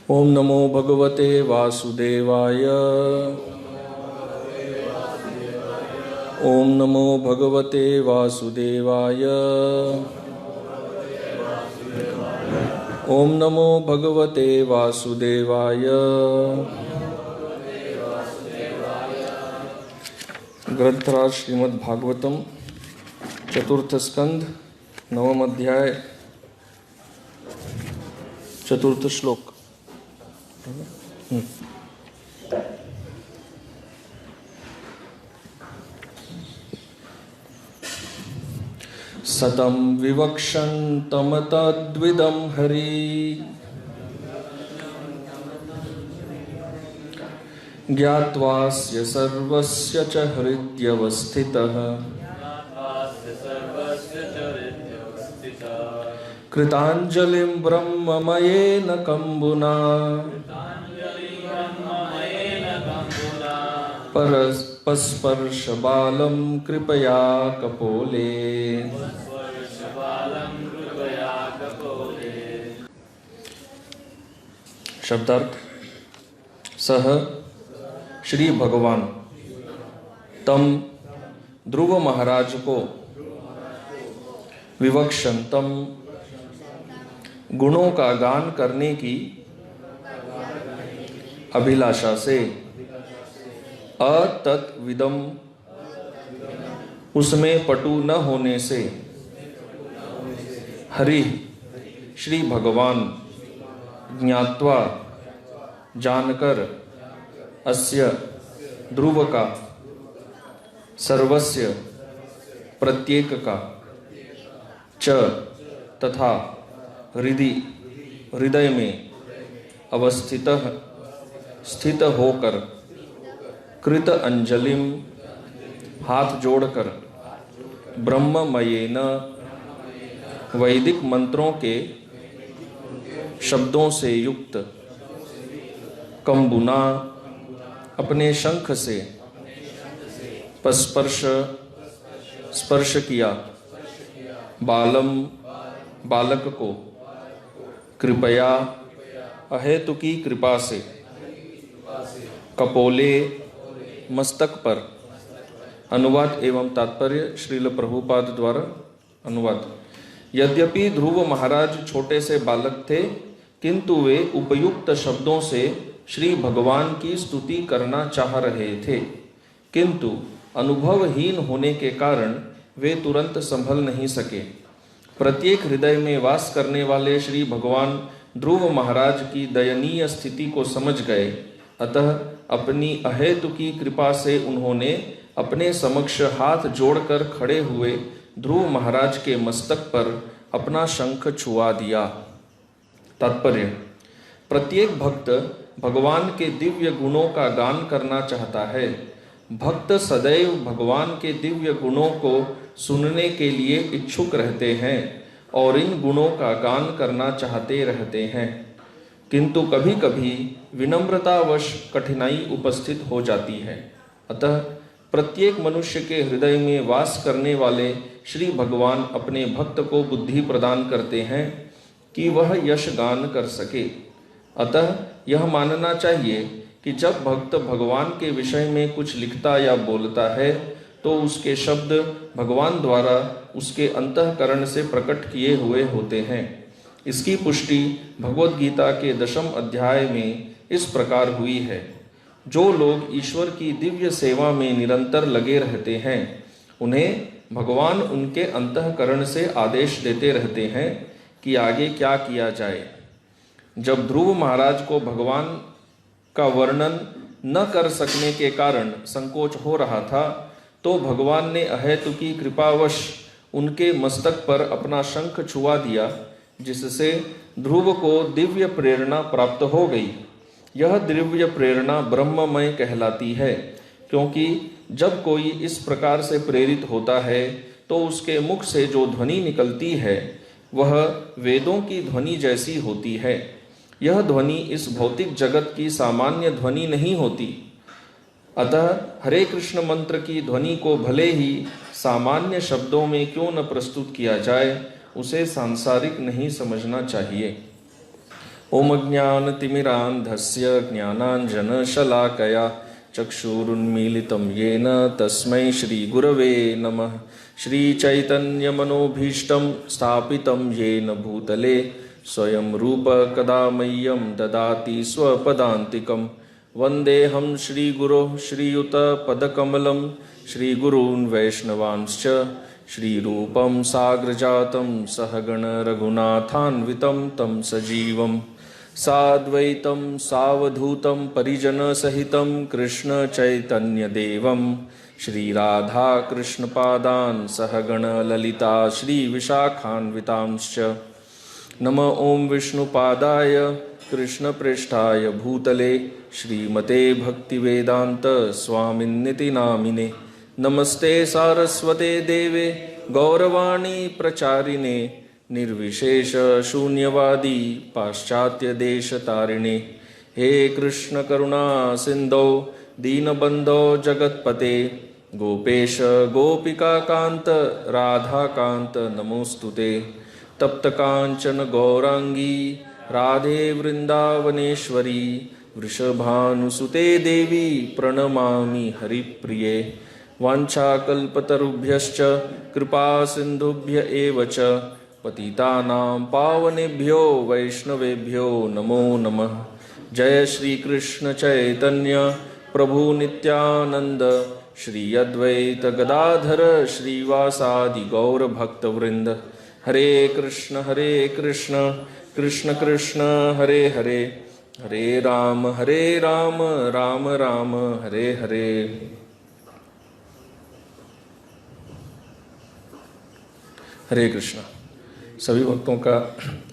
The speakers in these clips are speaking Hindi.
ओम नमो भगवते वासुदेवाय। ओम नमो भगवते वासुदेवाय। ओम नमो भगवते वासुदेवाय। ग्रंथराज श्रीमद् भागवतम चतुर्थ स्कंध नवम अध्याय चतुर्थ श्लोक। सतं विवक्षन्तम तद्विदं हरि ज्ञात्वास्य सर्वस्य च हृद्यवस्थितः कृताञ्जलिं ब्रह्ममयेन कम्बुना परस्पर्शबालं कृपया कपोले। शब्दार्थ। सह श्री भगवान तम ध्रुव महाराज को विवक्षन्तम गुणों का गान करने की अभिलाषा से अतत्विदम उसमें पटु न होने से हरि श्री भगवान ज्ञात्वा जानकर अस्य ध्रुव का सर्वस्य प्रत्येक का च तथा हृदय में अवस्थितः स्थित होकर कृत अंजलिम हाथ जोड़कर ब्रह्ममयेन वैदिक मंत्रों के शब्दों से युक्त कंबुना अपने शंख से स्पर्श किया बालक को कृपया अहेतुकी कृपा से कपोले मस्तक पर। अनुवाद एवं तात्पर्य श्रील प्रभुपाद द्वारा अनुवाद। यद्यपि ध्रुव महाराज छोटे से बालक थे, किंतु वे उपयुक्त शब्दों से श्री भगवान की स्तुति करना चाह रहे थे, किंतु अनुभवहीन होने के कारण वे तुरंत संभल नहीं सके। प्रत्येक हृदय में वास करने वाले श्री भगवान ध्रुव महाराज की दयनीय स्थिति को समझ गए, अतः अपनी अहेतुकी कृपा से उन्होंने अपने समक्ष हाथ जोड़कर खड़े हुए ध्रुव महाराज के मस्तक पर अपना शंख छुआ दिया। तात्पर्य। प्रत्येक भक्त भगवान के दिव्य गुणों का गान करना चाहता है। भक्त सदैव भगवान के दिव्य गुणों को सुनने के लिए इच्छुक रहते हैं और इन गुणों का गान करना चाहते रहते हैं, किंतु कभी कभी विनम्रतावश कठिनाई उपस्थित हो जाती है। अतः प्रत्येक मनुष्य के हृदय में वास करने वाले श्री भगवान अपने भक्त को बुद्धि प्रदान करते हैं कि वह यश गान कर सके। अतः यह मानना चाहिए कि जब भक्त भगवान के विषय में कुछ लिखता या बोलता है तो उसके शब्द भगवान द्वारा उसके अंतःकरण से प्रकट किए हुए होते हैं। इसकी पुष्टि भगवद गीता के 10वें अध्याय में इस प्रकार हुई है। जो लोग ईश्वर की दिव्य सेवा में निरंतर लगे रहते हैं, उन्हें भगवान उनके अंतःकरण से आदेश देते रहते हैं कि आगे क्या किया जाए। जब ध्रुव महाराज को भगवान का वर्णन न कर सकने के कारण संकोच हो रहा था, तो भगवान ने अहेतुकी कृपावश उनके मस्तक पर अपना शंख छुआ दिया, जिससे ध्रुव को दिव्य प्रेरणा प्राप्त हो गई। यह दिव्य प्रेरणा ब्रह्ममय कहलाती है, क्योंकि जब कोई इस प्रकार से प्रेरित होता है तो उसके मुख से जो ध्वनि निकलती है वह वेदों की ध्वनि जैसी होती है। यह ध्वनि इस भौतिक जगत की सामान्य ध्वनि नहीं होती। अतः हरे कृष्ण मंत्र की ध्वनि को भले ही सामान्य शब्दों में क्यों न प्रस्तुत किया जाए, उसे सांसारिक नहीं समझना चाहिए। ओम ज्ञानतिमिरान्धस्य ज्ञानाञ्जनशलाकया चक्षुरुन्मीलितं येन तस्मै श्रीगुरवे नमः। श्रीचैतन्यमनोभीष्टं स्थापितं येन भूतले स्वयं रूप कदा मह्यं ददाति स्वपदान्तिकं। वन्देऽहं श्रीगुरोः श्रीयुतपदकमलं श्रीगुरून् वैष्णवांश्च श्रीरूपं साग्रजातं सहगण रघुनाथान्वितं तं सजीवं साद्वैतं सावधूतं परिजनसहितं कृष्ण चैतन्यदेवं श्रीराधा कृष्णपादान् सहगण ललिता श्रीविशाखान्वितांश्च। नमः ओं विष्णुपादाय कृष्णप्रेष्ठाय भूतले श्रीमते भक्तिवेदांत स्वामिन्निति नामिने। नमस्ते सारस्वते देवे गौरवाणी प्रचारिणे निर्विशेष शून्यवादी पाश्चात्य देश तारिणे। हे कृष्ण करुणा सिंधो दीनबंधो जगतपते गोपेश गोपिका कांत राधा कांत नमोस्तुते। तप्त कांचन गौरांगी राधे वृंदावनेश्वरी वृषभानुसुते देवी प्रणमामि हरिप्रिये। वाञ्छाकल्पतरुभ्यश्च कृपा सिन्धुभ्य एव च पतितानां पावनेभ्यो वैष्णवेभ्यो नमो नमः। जय श्री कृष्ण चैतन्य प्रभु नित्यानंद श्री अद्वैत गदाधर श्रीवासादि गौर भक्तवृंद। हरे कृष्ण कृष्ण कृष्ण हरे हरे हरे राम राम राम हरे हरे। हरे कृष्णा। सभी भक्तों का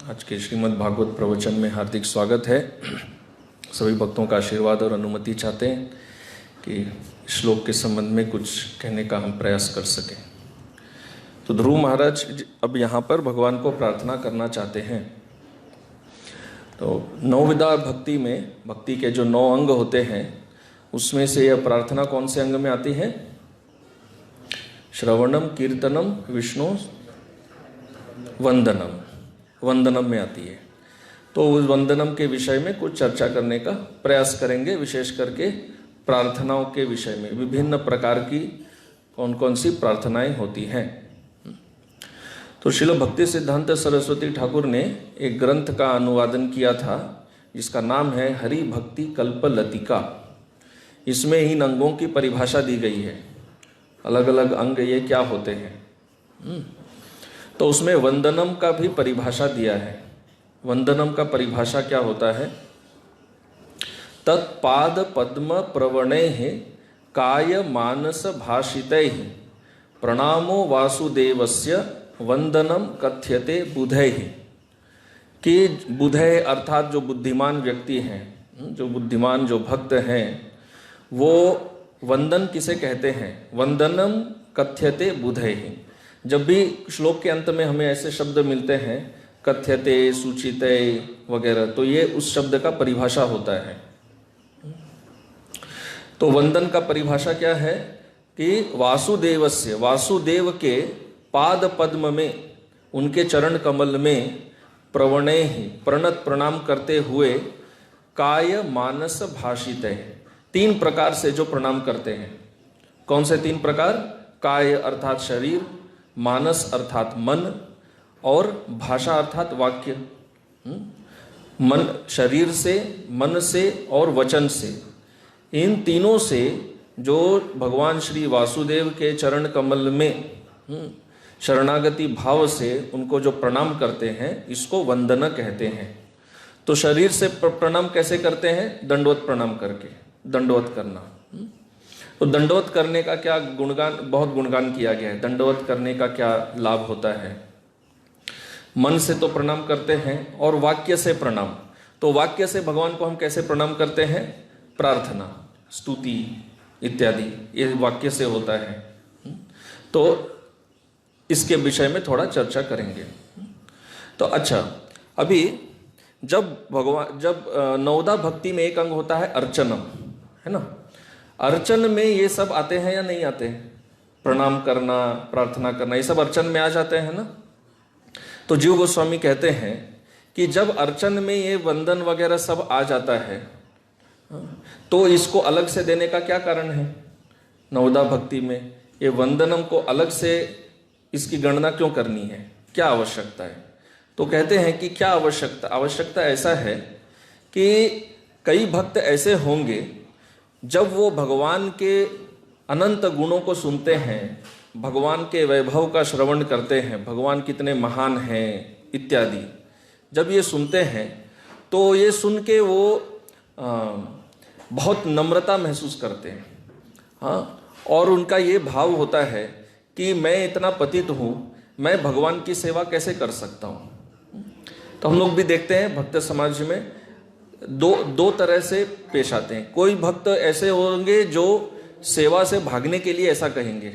आज के श्रीमद् भागवत प्रवचन में हार्दिक स्वागत है। सभी भक्तों का आशीर्वाद और अनुमति चाहते हैं कि श्लोक के संबंध में कुछ कहने का हम प्रयास कर सकें। तो ध्रुव महाराज अब यहाँ पर भगवान को प्रार्थना करना चाहते हैं। तो नौविधा भक्ति में भक्ति के जो 9 अंग होते हैं उसमें से यह प्रार्थना कौन से अंग में आती है? श्रवणम कीर्तनम विष्णु वंदनम में आती है। तो उस वंदनम के विषय में कुछ चर्चा करने का प्रयास करेंगे, विशेष करके प्रार्थनाओं के विषय में। विभिन्न प्रकार की कौन कौन सी प्रार्थनाएं होती हैं। तो श्रील भक्ति सिद्धांत सरस्वती ठाकुर ने एक ग्रंथ का अनुवादन किया था जिसका नाम है हरि भक्ति कल्प लतिका। इसमें इन अंगों की परिभाषा दी गई है, अलग अलग अंग ये क्या होते हैं। तो उसमें वंदनम का भी परिभाषा दिया है। वंदनम का परिभाषा क्या होता है? तत्पाद पद्म प्रवणैः काय मानस भाषितैः प्रणामो वासुदेवस्य वंदनम कथ्यते बुधैः। कि बुधै अर्थात जो बुद्धिमान व्यक्ति हैं, जो बुद्धिमान जो भक्त हैं, वो वंदन किसे कहते हैं? वंदनम कथ्यते बुधैः। जब भी श्लोक के अंत में हमें ऐसे शब्द मिलते हैं कथ्यते सूचिते वगैरह, तो ये उस शब्द का परिभाषा होता है। तो वंदन का परिभाषा क्या है कि वासुदेवस्य, वासुदेव के पाद पद्म में, उनके चरण कमल में प्रवणे ही प्रणत प्रणाम करते हुए काय मानस भाषित है। 3 प्रकार से जो प्रणाम करते हैं। कौन से 3 प्रकार? काय अर्थात शरीर, मानस अर्थात मन, और भाषा अर्थात वाक्य। मन, शरीर से, मन से और वचन से, इन तीनों से जो भगवान श्री वासुदेव के चरण कमल में शरणागति भाव से उनको जो प्रणाम करते हैं, इसको वंदना कहते हैं। तो शरीर से प्रणाम कैसे करते हैं? दंडवत प्रणाम करके, दंडवत करना। तो दंडवत करने का क्या गुणगान, बहुत गुणगान किया गया है। दंडवत करने का क्या लाभ होता है? मन से तो प्रणाम करते हैं और वाक्य से प्रणाम। तो वाक्य से भगवान को हम कैसे प्रणाम करते हैं? प्रार्थना, स्तुति इत्यादि, ये वाक्य से होता है। तो इसके विषय में थोड़ा चर्चा करेंगे। तो अच्छा, अभी जब नवदा भक्ति में एक अंग होता है अर्चनम, है ना। अर्चन में ये सब आते हैं या नहीं आते हैं? प्रणाम करना, प्रार्थना करना, ये सब अर्चन में आ जाते हैं ना। तो जीव गोस्वामी कहते हैं कि जब अर्चन में ये वंदन वगैरह सब आ जाता है तो इसको अलग से देने का क्या कारण है? नवदा भक्ति में ये वंदनम को अलग से इसकी गणना क्यों करनी है, क्या आवश्यकता है? तो कहते हैं कि क्या आवश्यकता ऐसा है कि कई भक्त ऐसे होंगे जब वो भगवान के अनंत गुणों को सुनते हैं, भगवान के वैभव का श्रवण करते हैं, भगवान कितने महान हैं इत्यादि, जब ये सुनते हैं तो ये सुन के वो बहुत नम्रता महसूस करते हैं। हाँ, और उनका ये भाव होता है कि मैं इतना पतित हूँ, मैं भगवान की सेवा कैसे कर सकता हूँ। तो हम लोग भी देखते हैं भक्त समाज में दो तरह से पेश आते हैं। कोई भक्त ऐसे होंगे जो सेवा से भागने के लिए ऐसा कहेंगे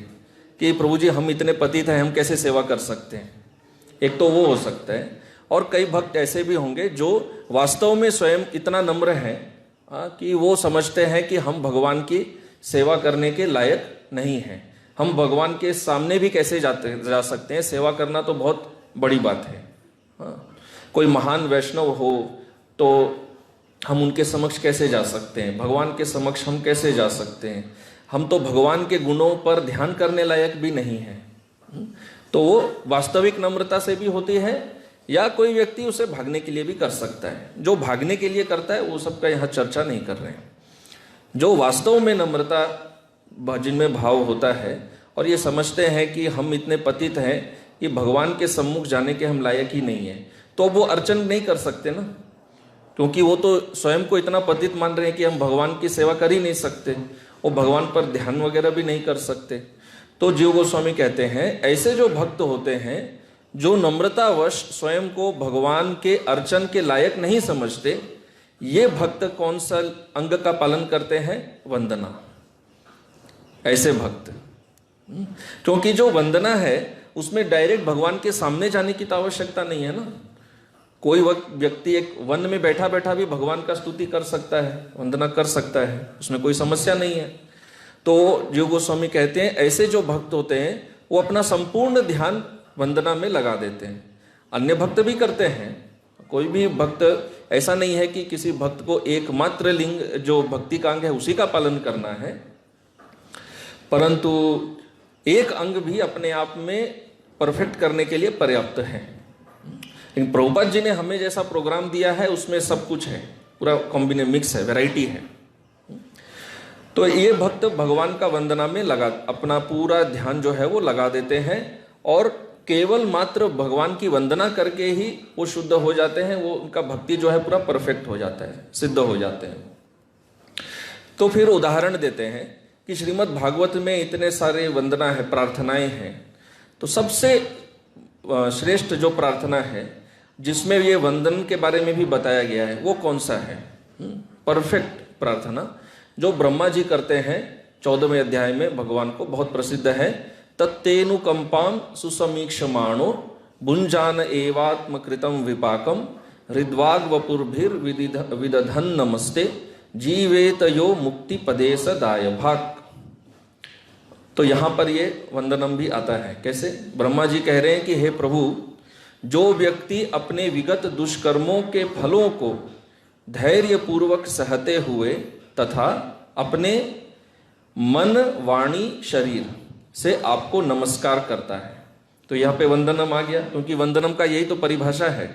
कि प्रभु जी हम इतने पतित हैं, हम कैसे सेवा कर सकते हैं, एक तो वो हो सकता है। और कई भक्त ऐसे भी होंगे जो वास्तव में स्वयं इतना नम्र हैं कि वो समझते हैं कि हम भगवान की सेवा करने के लायक नहीं हैं, हम भगवान के सामने भी कैसे जा सकते हैं, सेवा करना तो बहुत बड़ी बात है। कोई महान वैष्णव हो तो हम उनके समक्ष कैसे जा सकते हैं, भगवान के समक्ष हम कैसे जा सकते हैं, हम तो भगवान के गुणों पर ध्यान करने लायक भी नहीं हैं। तो वो वास्तविक नम्रता से भी होती है, या कोई व्यक्ति उसे भागने के लिए भी कर सकता है। जो भागने के लिए करता है वो सबका यहाँ चर्चा नहीं कर रहे हैं। जो वास्तव में नम्रता जिनमें भाव होता है और ये समझते हैं कि हम इतने पतित हैं कि भगवान के सम्मुख जाने के हम लायक ही नहीं है, तो वो अर्चन नहीं कर सकते ना, क्योंकि वो तो स्वयं को इतना पतित मान रहे हैं कि हम भगवान की सेवा कर ही नहीं सकते, वो भगवान पर ध्यान वगैरह भी नहीं कर सकते। तो जीव गोस्वामी कहते हैं ऐसे जो भक्त होते हैं जो नम्रतावश स्वयं को भगवान के अर्चन के लायक नहीं समझते, ये भक्त कौन सा अंग का पालन करते हैं? वंदना। ऐसे भक्त, क्योंकि जो वंदना है उसमें डायरेक्ट भगवान के सामने जाने की तो आवश्यकता नहीं है ना। कोई व्यक्ति एक वन में बैठा बैठा भी भगवान का स्तुति कर सकता है, वंदना कर सकता है, उसमें कोई समस्या नहीं है। तो जीव गोस्वामी कहते हैं ऐसे जो भक्त होते हैं वो अपना संपूर्ण ध्यान वंदना में लगा देते हैं। अन्य भक्त भी करते हैं, कोई भी भक्त ऐसा नहीं है कि किसी भक्त को एकमात्र लिंग जो भक्ति का अंग है उसी का पालन करना है, परंतु एक अंग भी अपने आप में परफेक्ट करने के लिए पर्याप्त है। लेकिन प्रभुपाद जी ने हमें जैसा प्रोग्राम दिया है उसमें सब कुछ है, पूरा कॉम्बिने मिक्स है, वैरायटी है। तो ये भक्त भगवान का वंदना में अपना पूरा ध्यान जो है वो लगा देते हैं और केवल मात्र भगवान की वंदना करके ही वो शुद्ध हो जाते हैं, वो उनका भक्ति जो है पूरा परफेक्ट हो जाता है, सिद्ध हो जाते हैं। तो फिर उदाहरण देते हैं कि श्रीमद् भागवत में इतने सारे वंदना है, प्रार्थनाएं हैं, तो सबसे श्रेष्ठ जो प्रार्थना है जिसमें ये वंदन के बारे में भी बताया गया है वो कौन सा है? परफेक्ट प्रार्थना जो ब्रह्मा जी करते हैं 14वें अध्याय में, भगवान को बहुत प्रसिद्ध है। तत्तेनु कंपाम सुसमीक्षमाणो भुंजान एवात्म कृतम विपाकम हृद्वाग वपुर्भिर विदधन नमस्ते जीवेत यो मुक्ति पदेश दाय भाग। तो यहां पर ये वंदनम भी आता है। कैसे? ब्रह्मा जी कह रहे हैं कि हे प्रभु, जो व्यक्ति अपने विगत दुष्कर्मों के फलों को धैर्य पूर्वक सहते हुए तथा अपने मन वाणी शरीर से आपको नमस्कार करता है, तो यहाँ पे वंदनम आ गया, क्योंकि वंदनम का यही तो परिभाषा है,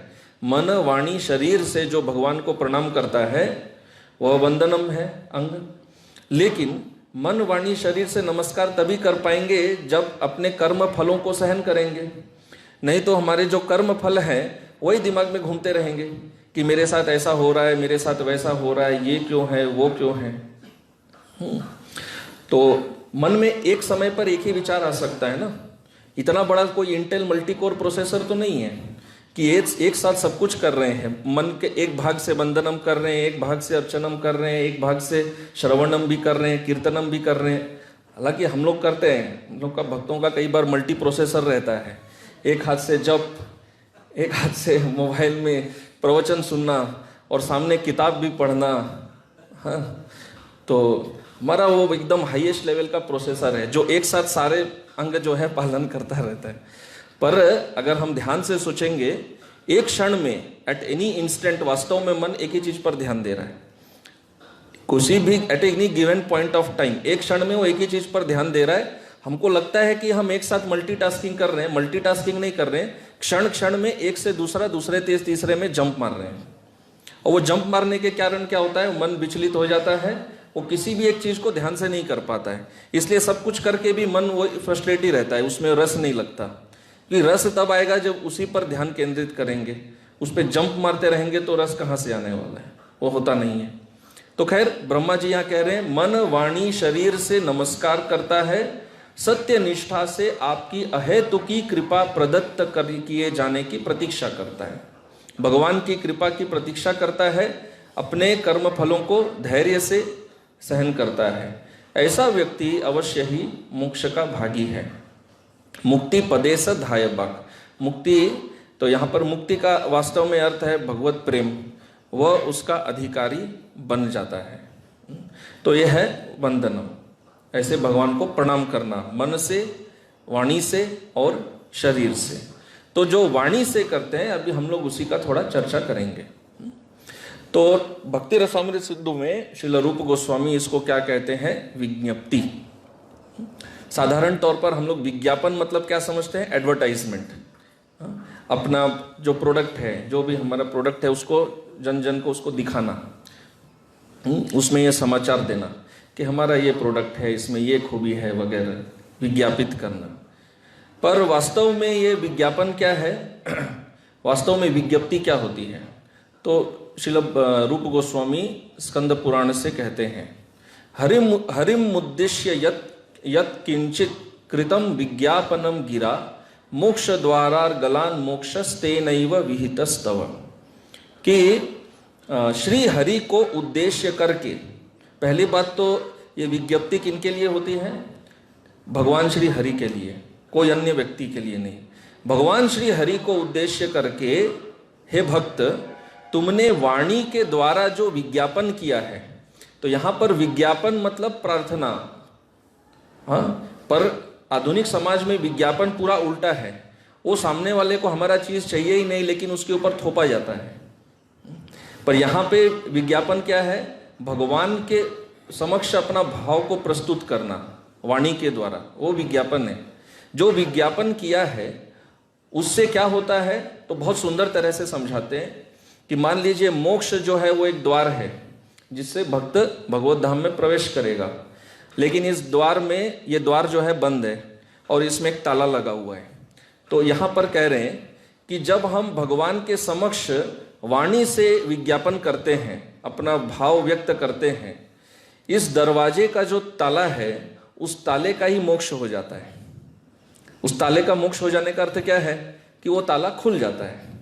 मन वाणी शरीर से जो भगवान को प्रणाम करता है वह वंदनम है अंग। लेकिन मन वाणी शरीर से नमस्कार तभी कर पाएंगे जब अपने कर्म फलों को सहन करेंगे, नहीं तो हमारे जो कर्म फल हैं वही दिमाग में घूमते रहेंगे कि मेरे साथ ऐसा हो रहा है, मेरे साथ वैसा हो रहा है, ये क्यों है, वो क्यों है। तो मन में एक समय पर एक ही विचार आ सकता है ना, इतना बड़ा कोई इंटेल मल्टीकोर प्रोसेसर तो नहीं है कि एक साथ सब कुछ कर रहे हैं। मन के एक भाग से वंदनम कर रहे हैं, एक भाग से अर्चनम कर रहे हैं, एक भाग से श्रवणम भी कर रहे हैं, कीर्तनम भी कर रहे हैं। हालांकि हम लोग करते हैं, हम लोग का भक्तों का कई बार मल्टी प्रोसेसर रहता है, एक हाथ से जप, एक हाथ से मोबाइल में प्रवचन सुनना और सामने किताब भी पढ़ना। हाँ, तो हमारा वो एकदम हाईएस्ट लेवल का प्रोसेसर है जो एक साथ सारे अंग जो है पालन करता रहता है। पर अगर हम ध्यान से सोचेंगे एक क्षण में, एट एनी इंस्टेंट, वास्तव में मन एक ही चीज पर ध्यान दे रहा है। किसी भी at any given point of time एक क्षण में वो एक ही चीज पर ध्यान दे रहा है। हमको लगता है कि हम एक साथ मल्टीटास्किंग कर रहे हैं, मल्टीटास्किंग नहीं कर रहे हैं। क्षण क्षण में एक से दूसरा, दूसरे से तीसरे में जंप मार रहे हैं। और वो जंप मारने के कारण क्या होता है, मन विचलित हो जाता है, वो किसी भी एक चीज को ध्यान से नहीं कर पाता है। इसलिए सब कुछ करके भी मन वो फ्रस्ट्रेट ही रहता है, उसमें रस नहीं लगता। कि रस तब आएगा जब उसी पर ध्यान केंद्रित करेंगे, उस पर जंप मारते रहेंगे तो रस कहाँ से आने वाला है, वो होता नहीं है। तो खैर ब्रह्मा जी यहाँ कह रहे हैं, मन वाणी शरीर से नमस्कार करता है, सत्य निष्ठा से आपकी अहेतुकी कृपा प्रदत्त किए जाने की प्रतीक्षा करता है। भगवान की कृपा की प्रतीक्षा करता है, अपने कर्म फलों को धैर्य से सहन करता है। ऐसा व्यक्ति अवश्य ही मोक्ष का भागी है। मुक्ति पदेश धायबाक, मुक्ति, तो यहाँ पर मुक्ति का वास्तव में अर्थ है भगवत प्रेम, वह उसका अधिकारी बन जाता है। तो यह है वंदनम, ऐसे भगवान को प्रणाम करना मन से, वाणी से और शरीर से। तो जो वाणी से करते हैं, अभी हम लोग उसी का थोड़ा चर्चा करेंगे। तो भक्ति रसामृत सिंधु में श्रील रूप गोस्वामी इसको क्या कहते हैं, विज्ञप्ति। साधारण तौर पर हम लोग विज्ञापन मतलब क्या समझते हैं, एडवर्टाइजमेंट। अपना जो प्रोडक्ट है, जो भी हमारा प्रोडक्ट है, उसको जन जन को उसको दिखाना, उसमें ये समाचार देना कि हमारा ये प्रोडक्ट है, इसमें ये खूबी है वगैरह, विज्ञापित करना। पर वास्तव में ये विज्ञापन क्या है, वास्तव में विज्ञप्ति क्या होती है? तो श्रील रूप गोस्वामी स्कंद पुराण से कहते हैं, हरिम उद्देश्य यत् किंचित कृतम विज्ञापनम गिरा मोक्ष द्वारा गलान मोक्षस्तेनैव विहितस्तव। कि श्री हरि को उद्देश्य करके, पहली बात तो ये विज्ञप्ति किनके लिए होती है, भगवान श्री हरि के लिए, कोई अन्य व्यक्ति के लिए नहीं। भगवान श्री हरि को उद्देश्य करके, हे भक्त तुमने वाणी के द्वारा जो विज्ञापन किया है, तो यहां पर विज्ञापन मतलब प्रार्थना। हाँ, पर आधुनिक समाज में विज्ञापन पूरा उल्टा है। वो सामने वाले को हमारा चीज चाहिए ही नहीं, लेकिन उसके ऊपर थोपा जाता है। पर यहाँ पे विज्ञापन क्या है, भगवान के समक्ष अपना भाव को प्रस्तुत करना वाणी के द्वारा, वो विज्ञापन है। जो विज्ञापन किया है उससे क्या होता है, तो बहुत सुंदर तरह से समझाते हैं कि मान लीजिए मोक्ष जो है वो एक द्वार है जिससे भक्त भगवत धाम में प्रवेश करेगा, लेकिन इस द्वार में, ये द्वार जो है बंद है और इसमें एक ताला लगा हुआ है। तो यहाँ पर कह रहे हैं कि जब हम भगवान के समक्ष वाणी से विज्ञापन करते हैं, अपना भाव व्यक्त करते हैं, इस दरवाजे का जो ताला है उस ताले का ही मोक्ष हो जाता है। उस ताले का मोक्ष हो जाने का अर्थ क्या है कि वो ताला खुल जाता है।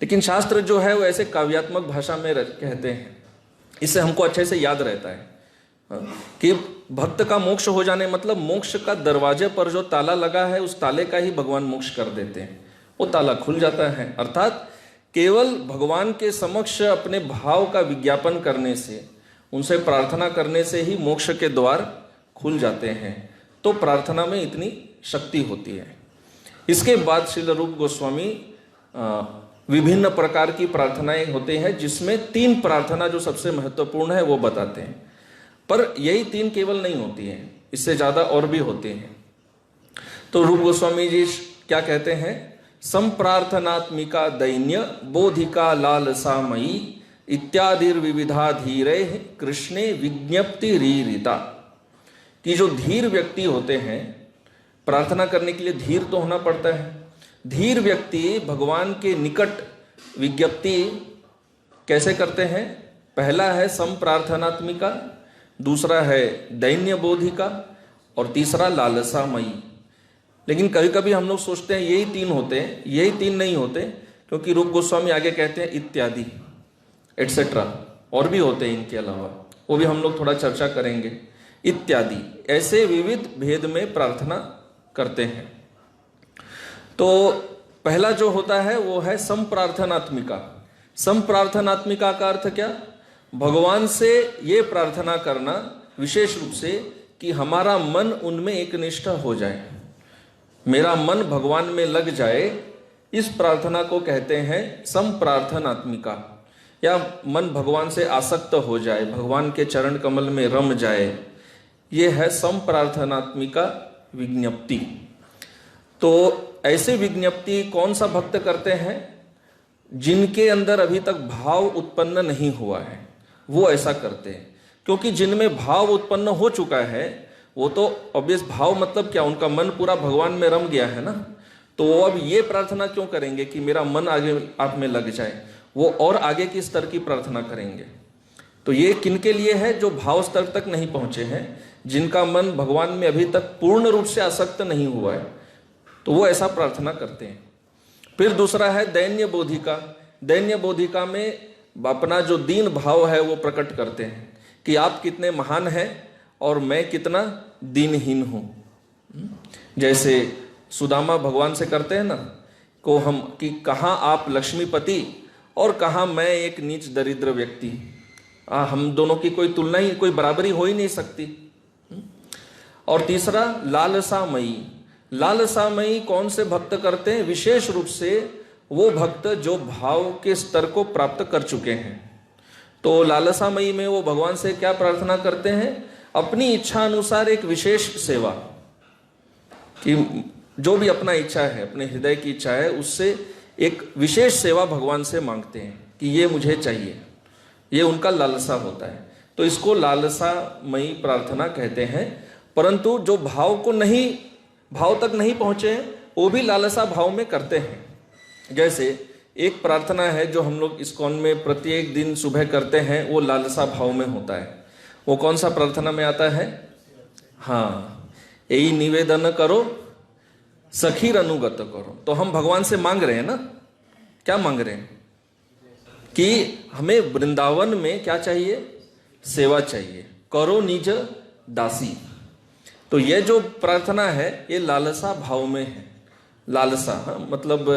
लेकिन शास्त्र जो है वो ऐसे काव्यात्मक भाषा में कहते हैं, इससे हमको अच्छे से याद रहता है कि भक्त का मोक्ष हो जाने मतलब मोक्ष का दरवाजे पर जो ताला लगा है उस ताले का ही भगवान मोक्ष कर देते हैं, वो ताला खुल जाता है। अर्थात केवल भगवान के समक्ष अपने भाव का विज्ञापन करने से, उनसे प्रार्थना करने से ही मोक्ष के द्वार खुल जाते हैं। तो प्रार्थना में इतनी शक्ति होती है। इसके बाद श्रील रूप गोस्वामी विभिन्न प्रकार की प्रार्थनाएं होते हैं, जिसमें 3 प्रार्थना जो सबसे महत्वपूर्ण है वो बताते हैं। पर यही 3 केवल नहीं होती हैं, इससे ज्यादा और भी होते हैं। तो रूप गोस्वामी जी क्या कहते हैं, संप्रार्थनात्मिका दैन्य बोधिका लालसामयी इत्यादि विविधा धीरे कृष्णे विज्ञप्ति रीरिता। कि जो धीर व्यक्ति होते हैं, प्रार्थना करने के लिए धीर तो होना पड़ता है। धीर व्यक्ति भगवान के निकट विज्ञप्ति कैसे करते हैं, पहला है संप्रार्थनात्मिका, दूसरा है दैन्य बोधिका और तीसरा लालसामयी। लेकिन कभी कभी हम लोग सोचते हैं यही 3 होते हैं, यही 3 नहीं होते, क्योंकि रूप गोस्वामी आगे कहते हैं इत्यादि एटसेट्रा, और भी होते हैं इनके अलावा, वो भी हम लोग थोड़ा चर्चा करेंगे। इत्यादि ऐसे विविध भेद में प्रार्थना करते हैं। तो पहला जो होता है वो है संप्रार्थनात्मिका। संप्रार्थनात्मिका का अर्थ क्या, भगवान से ये प्रार्थना करना विशेष रूप से कि हमारा मन उनमें एकनिष्ठ हो जाए, मेरा मन भगवान में लग जाए, इस प्रार्थना को कहते हैं संप्रार्थनात्मिका, या मन भगवान से आसक्त हो जाए, भगवान के चरण कमल में रम जाए, ये है संप्रार्थनात्मिका विज्ञप्ति। तो ऐसे विज्ञप्ति कौन सा भक्त करते हैं? जिनके अंदर अभी तक भाव उत्पन्न नहीं हुआ है वो ऐसा करते हैं, क्योंकि जिनमें भाव उत्पन्न हो चुका है वो तो ऑब्वियस, भाव मतलब क्या, उनका मन पूरा भगवान में रम गया है ना, तो वो अब ये प्रार्थना क्यों करेंगे कि मेरा मन आगे आप में लग जाए, वो और आगे की स्तर की प्रार्थना करेंगे। तो ये किनके लिए है? जो भाव स्तर तक नहीं पहुंचे हैं, जिनका मन भगवान में अभी तक पूर्ण रूप से आसक्त नहीं हुआ है, तो वो ऐसा प्रार्थना करते हैं। फिर दूसरा है दैन्य बोधिका। दैन्य बोधिका में अपना जो दीन भाव है वो प्रकट करते हैं कि आप कितने महान हैं और मैं कितना दीनहीन हूं। जैसे सुदामा भगवान से करते हैं ना को हम, कि कहाँ आप लक्ष्मीपति और कहाँ मैं एक नीच दरिद्र व्यक्ति, हम दोनों की कोई तुलना ही, कोई बराबरी हो ही नहीं सकती। और तीसरा लालसामयी। लालसामयी कौन से भक्त करते हैं? विशेष रूप से वो भक्त जो भाव के स्तर को प्राप्त कर चुके हैं। तो लालसामयी में वो भगवान से क्या प्रार्थना करते हैं? अपनी इच्छा अनुसार एक विशेष सेवा, कि जो भी अपना इच्छा है, अपने हृदय की इच्छा है, उससे एक विशेष सेवा भगवान से मांगते हैं कि ये मुझे चाहिए, ये उनका लालसा होता है। तो इसको लालसामयी प्रार्थना कहते हैं। परंतु जो भाव को नहीं, भाव तक नहीं पहुंचे हैं, वो भी लालसा भाव में करते हैं। जैसे एक प्रार्थना है जो हम लोग इस्कॉन में प्रत्येक दिन सुबह करते हैं, वो लालसा भाव में होता है। वो कौन सा प्रार्थना में आता है? हाँ, यही निवेदन करो सखीर अनुगत करो। तो हम भगवान से मांग रहे हैं ना, क्या मांग रहे हैं? कि हमें वृंदावन में क्या चाहिए? सेवा चाहिए, करो निज दासी। तो ये जो प्रार्थना है ये लालसा भाव में है। लालसा, हाँ, मतलब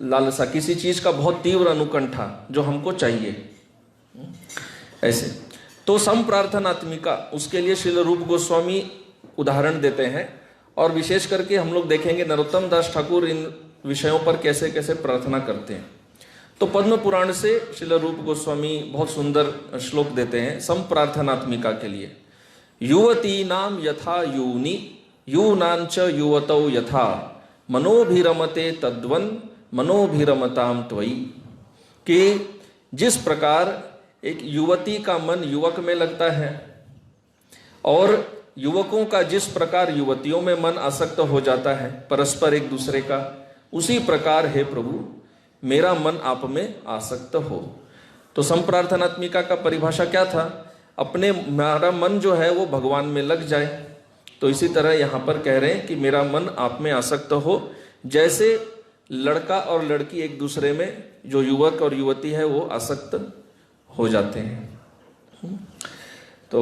लालसा, किसी चीज का बहुत तीव्र अनुकंठा जो हमको चाहिए, ऐसे। तो संप्रार्थनात्मिका, उसके लिए श्रील रूप गोस्वामी उदाहरण देते हैं, और विशेष करके हम लोग देखेंगे नरोत्तम दास ठाकुर इन विषयों पर कैसे कैसे प्रार्थना करते हैं। तो पद्म पुराण से श्रील रूप गोस्वामी बहुत सुंदर श्लोक देते हैं संप्रार्थनात्मिका के लिए। युवती नाम यथा यूनि यूनांच युवतौ यथा मनोभिरमते तद्वन मनोभिरमताम त्वयि। कि जिस प्रकार एक युवती का मन युवक में लगता है और युवकों का जिस प्रकार युवतियों में मन आसक्त हो जाता है परस्पर एक दूसरे का, उसी प्रकार हे प्रभु मेरा मन आप में आसक्त हो। तो संप्रार्थनात्मिका का परिभाषा क्या था? अपने, मेरा मन जो है वो भगवान में लग जाए। तो इसी तरह यहाँ पर कह रहे हैं कि मेरा मन आप में आसक्त हो, जैसे लड़का और लड़की एक दूसरे में, जो युवक और युवती है वो आसक्त हो जाते हैं। तो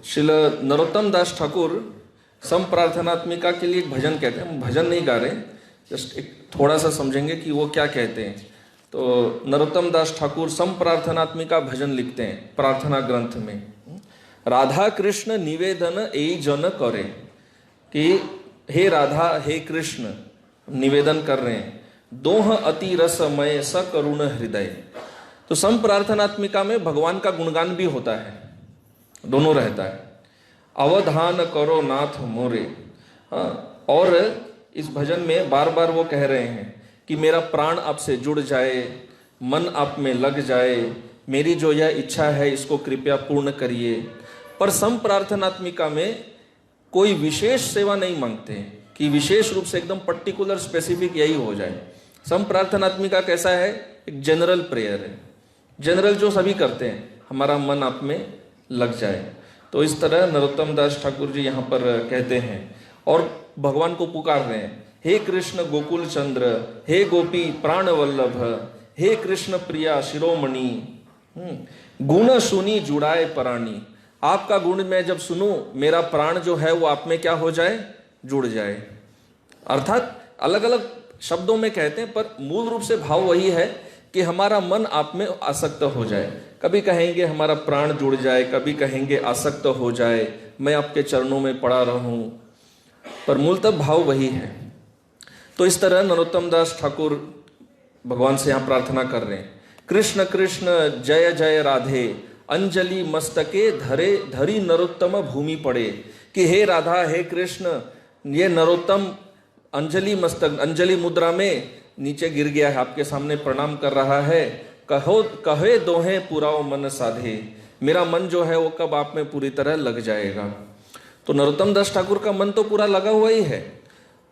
श्रील नरोत्तम दास ठाकुर संप्रार्थनात्मिका के लिए एक भजन कहते हैं। हम भजन नहीं गा रहे, जस्ट एक थोड़ा सा समझेंगे कि वो क्या कहते हैं। तो नरोत्तम दास ठाकुर संप्रार्थनात्मिका भजन लिखते हैं प्रार्थना ग्रंथ में। राधा कृष्ण निवेदन ए जन करे, कि हे राधा हे कृष्ण निवेदन कर रहे हैं, दोह अति रसमय सकरुण हृदय। तो संप्रार्थनात्मिका में भगवान का गुणगान भी होता है, दोनों रहता है। अवधान करो नाथ मोरे, हाँ, और इस भजन में बार बार वो कह रहे हैं कि मेरा प्राण आपसे जुड़ जाए, मन आप में लग जाए, मेरी जो यह इच्छा है इसको कृपया पूर्ण करिए। पर संप्रार्थनात्मिका में कोई विशेष सेवा नहीं मांगते कि विशेष रूप से एकदम पर्टिकुलर स्पेसिफिक यही हो जाए। संप्रार्थनात्मिका कैसा है? एक जनरल प्रेयर है, जनरल जो सभी करते हैं, हमारा मन आप में लग जाए। तो इस तरह नरोत्तम दास ठाकुर जी यहाँ पर कहते हैं और भगवान को पुकार रहे हैं, हे कृष्ण गोकुल चंद्र, हे गोपी प्राण वल्लभ, हे कृष्ण प्रिया शिरोमणि, गुण सुनी जुड़ाए पराणी। आपका गुण मैं जब सुनूं, मेरा प्राण जो है वो आप में क्या हो जाए? जुड़ जाए। अर्थात अलग अलग शब्दों में कहते हैं, पर मूल रूप से भाव वही है कि हमारा मन आप में आसक्त हो जाए। कभी कहेंगे हमारा प्राण जुड़ जाए, कभी कहेंगे आसक्त हो जाए, मैं आपके चरणों में पड़ा रहूं, पर मूलतः भाव वही है। तो इस तरह नरोत्तम दास ठाकुर भगवान से यहाँ प्रार्थना कर रहे हैं, कृष्ण कृष्ण जय जय राधे, अंजलि मस्तके धरे धरी नरोत्तम भूमि पड़े। कि हे राधा हे कृष्ण, ये नरोत्तम अंजलि मस्तक, अंजलि मुद्रा में नीचे गिर गया है, आपके सामने प्रणाम कर रहा है। कहो कहे दोहे पुराओ मन साधे, मेरा मन जो है वो कब आप में पूरी तरह लग जाएगा। तो नरोत्तम दास ठाकुर का मन तो पूरा लगा हुआ ही है,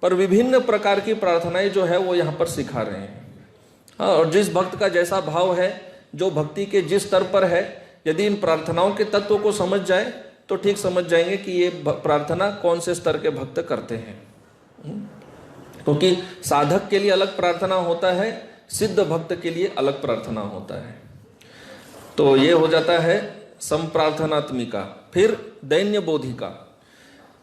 पर विभिन्न प्रकार की प्रार्थनाएं जो है वो यहाँ पर सिखा रहे हैं। हाँ, और जिस भक्त का जैसा भाव है, जो भक्ति के जिस स्तर पर है, यदि इन प्रार्थनाओं के तत्व को समझ जाए तो ठीक समझ जाएंगे कि ये प्रार्थना कौन से स्तर के भक्त करते हैं। क्योंकि साधक के लिए अलग प्रार्थना होता है, सिद्ध भक्त के लिए अलग प्रार्थना होता है। तो ये हो जाता है संप्रार्थनात्मिका। फिर दैन्य बोधिका,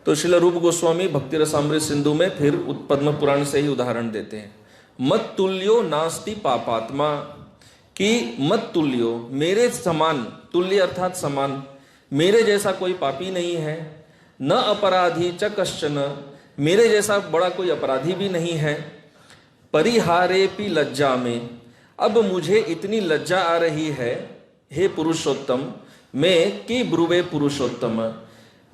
तो श्रील रूप गोस्वामी भक्ति रसामृत सिंधु में फिर पद्म पुराण से ही उदाहरण देते हैं। मत तुल्यो नास्ति पापात्मा, कि मत तुल्यो, मेरे समान, तुल्य अर्थात समान, मेरे जैसा कोई पापी नहीं है। न अपराधी च कश्चन, मेरे जैसा बड़ा कोई अपराधी भी नहीं है। परिहारेपि लज्जा में, अब मुझे इतनी लज्जा आ रही है हे पुरुषोत्तम, मैं कि ब्रुवे पुरुषोत्तम,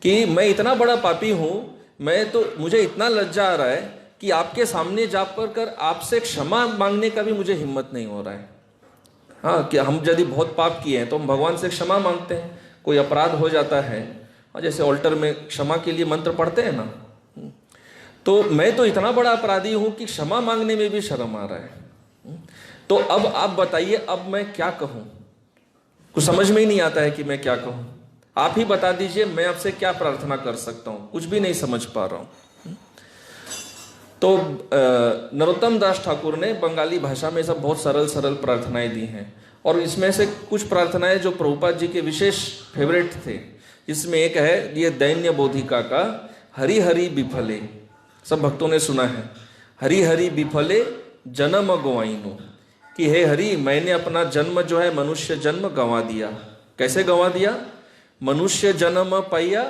कि मैं इतना बड़ा पापी हूं, मैं तो मुझे इतना लज्जा आ रहा है कि आपके सामने जा कर आपसे क्षमा मांगने का भी मुझे हिम्मत नहीं हो रहा है। हाँ, कि हम यदि बहुत पाप किए हैं तो हम भगवान से क्षमा मांगते हैं, कोई अपराध हो जाता है, जैसे ऑल्टर में क्षमा के लिए मंत्र पढ़ते हैं ना, तो मैं तो इतना बड़ा अपराधी हूं कि क्षमा मांगने में भी शर्म आ रहा है। तो अब आप बताइए, अब मैं क्या कहूं? कुछ समझ में ही नहीं आता है कि मैं क्या कहूं। आप ही बता दीजिए, मैं आपसे क्या प्रार्थना कर सकता हूं, कुछ भी नहीं समझ पा रहा हूं। तो नरोत्तम दास ठाकुर ने बंगाली भाषा में सब बहुत सरल सरल प्रार्थनाएं दी हैं, और इसमें से कुछ प्रार्थनाएं जो प्रभुपाद जी के विशेष फेवरेट थे, जिसमें एक है ये दैन्य बोधिका का हरि हरि बिफले, सब भक्तों ने सुना है। हरि हरि बिफले जन्म गवाइनो, कि हे हरि, मैंने अपना जन्म जो है मनुष्य जन्म गंवा दिया। कैसे गंवा दिया? मनुष्य जन्म पैया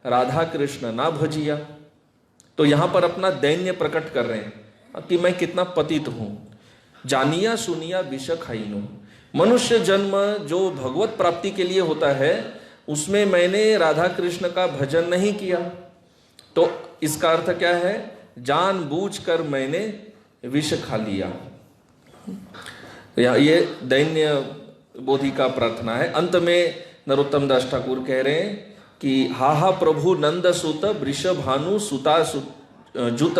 राधा कृष्ण ना भजिया। तो यहां पर अपना दैन्य प्रकट कर रहे हैं कि मैं कितना पतित हूं। जानिया सुनिया विष खाइनो, मनुष्य जन्म जो भगवत प्राप्ति के लिए होता है, उसमें मैंने राधा कृष्ण का भजन नहीं किया। तो इसका अर्थ क्या है? जानबूझकर मैंने विष खा लिया। ये दैन्य बोधि का प्रार्थना है। अंत में नरोत्तम दास ठाकुर कह रहे हैं कि हा हा प्रभु नंद सुत वृषभानु सुता जुत,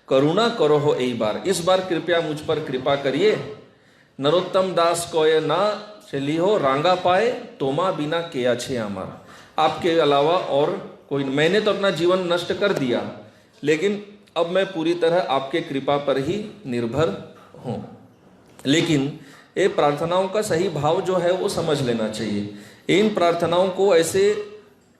करुणा करो हो एक बार, इस बार कृपया मुझ पर कृपा करिए। नरोत्तम दास कोय ना चली हो रांगा पाए, तोमा बिना किया छे अमर, आपके अलावा और कोई, मैंने तो अपना जीवन नष्ट कर दिया, लेकिन अब मैं पूरी तरह आपके कृपा पर ही निर्भर हूं। लेकिन ये प्रार्थनाओं का सही भाव जो है वो समझ लेना चाहिए। इन प्रार्थनाओं को ऐसे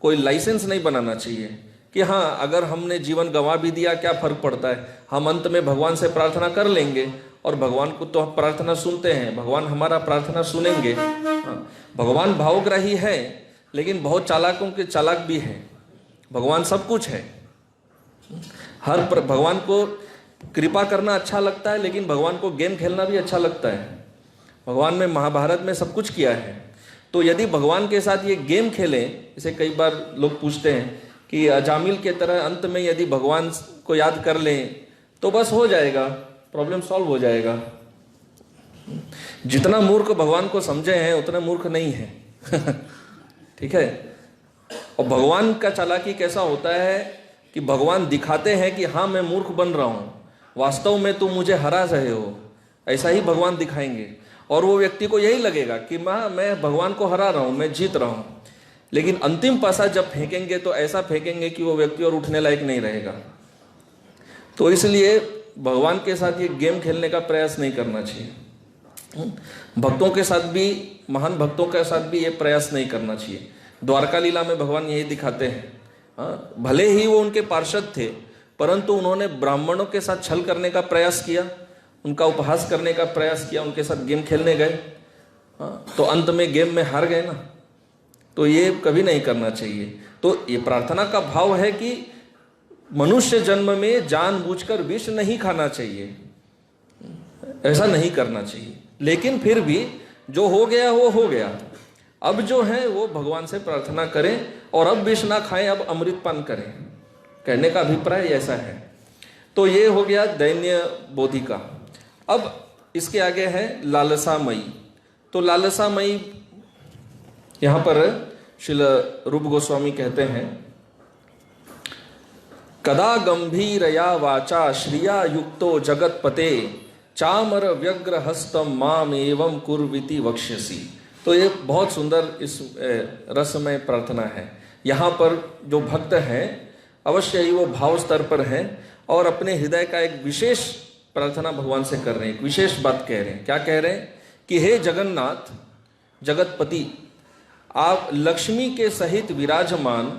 कोई लाइसेंस नहीं बनाना चाहिए कि हाँ, अगर हमने जीवन गंवा भी दिया क्या फर्क पड़ता है, हम अंत में भगवान से प्रार्थना कर लेंगे, और भगवान को तो प्रार्थना सुनते हैं, भगवान हमारा प्रार्थना सुनेंगे। हाँ, भगवान भावग्राही है, लेकिन बहुत चालाकों के चालाक भी हैं। भगवान सब कुछ है, भगवान को कृपा करना अच्छा लगता है, लेकिन भगवान को गेम खेलना भी अच्छा लगता है। भगवान में महाभारत में सब कुछ किया है। तो यदि भगवान के साथ ये गेम खेलें, जैसे कई बार लोग पूछते हैं कि अजामिल के तरह अंत में यदि भगवान को याद कर लें तो बस हो जाएगा, प्रॉब्लम सॉल्व हो जाएगा। जितना मूर्ख भगवान को समझे हैं उतना मूर्ख नहीं है। ठीक है। और भगवान का चालाकी कैसा होता है कि भगवान दिखाते हैं कि हाँ मैं मूर्ख बन रहा हूं, वास्तव में तुम मुझे हरा रहे हो, ऐसा ही भगवान दिखाएंगे। और वो व्यक्ति को यही लगेगा कि मैं भगवान को हरा रहा हूं, मैं जीत रहा हूं। लेकिन अंतिम पासा जब फेंकेंगे तो ऐसा फेंकेंगे कि वो व्यक्ति और उठने लायक नहीं रहेगा। तो इसलिए भगवान के साथ ये गेम खेलने का प्रयास नहीं करना चाहिए। भक्तों के साथ भी, महान भक्तों के साथ भी ये प्रयास नहीं करना चाहिए। द्वारका लीला में भगवान यही दिखाते हैं। भले ही वो उनके पार्षद थे, परंतु उन्होंने ब्राह्मणों के साथ छल करने का प्रयास किया, उनका उपहास करने का प्रयास किया, उनके साथ गेम खेलने गए, तो अंत में गेम में हार गए ना। तो ये कभी नहीं करना चाहिए। तो ये प्रार्थना का भाव है कि मनुष्य जन्म में जानबूझकर विष नहीं खाना चाहिए, ऐसा नहीं करना चाहिए। लेकिन फिर भी जो हो गया वो हो गया। अब जो है वो भगवान से प्रार्थना करें और अब विष ना खाएं, अब अमृत पान करें, कहने का अभिप्राय ऐसा है। तो ये हो गया दैन्य बोधिका। अब इसके आगे है लालसामयी। तो लालसामयी यहां पर श्रील रूप गोस्वामी कहते हैं, कदा गंभीरया वाचा श्रिया युक्तो जगतपते चामर व्यग्र हस्तम माम एवं कुर्विति वक्ष्यसी। तो ये बहुत सुंदर इस रसमय प्रार्थना है। यहाँ पर जो भक्त हैं अवश्य ही वो भाव स्तर पर हैं और अपने हृदय का एक विशेष प्रार्थना भगवान से कर रहे हैं, एक विशेष बात कह रहे हैं। क्या कह रहे हैं कि हे जगन्नाथ जगतपति, आप लक्ष्मी के सहित विराजमान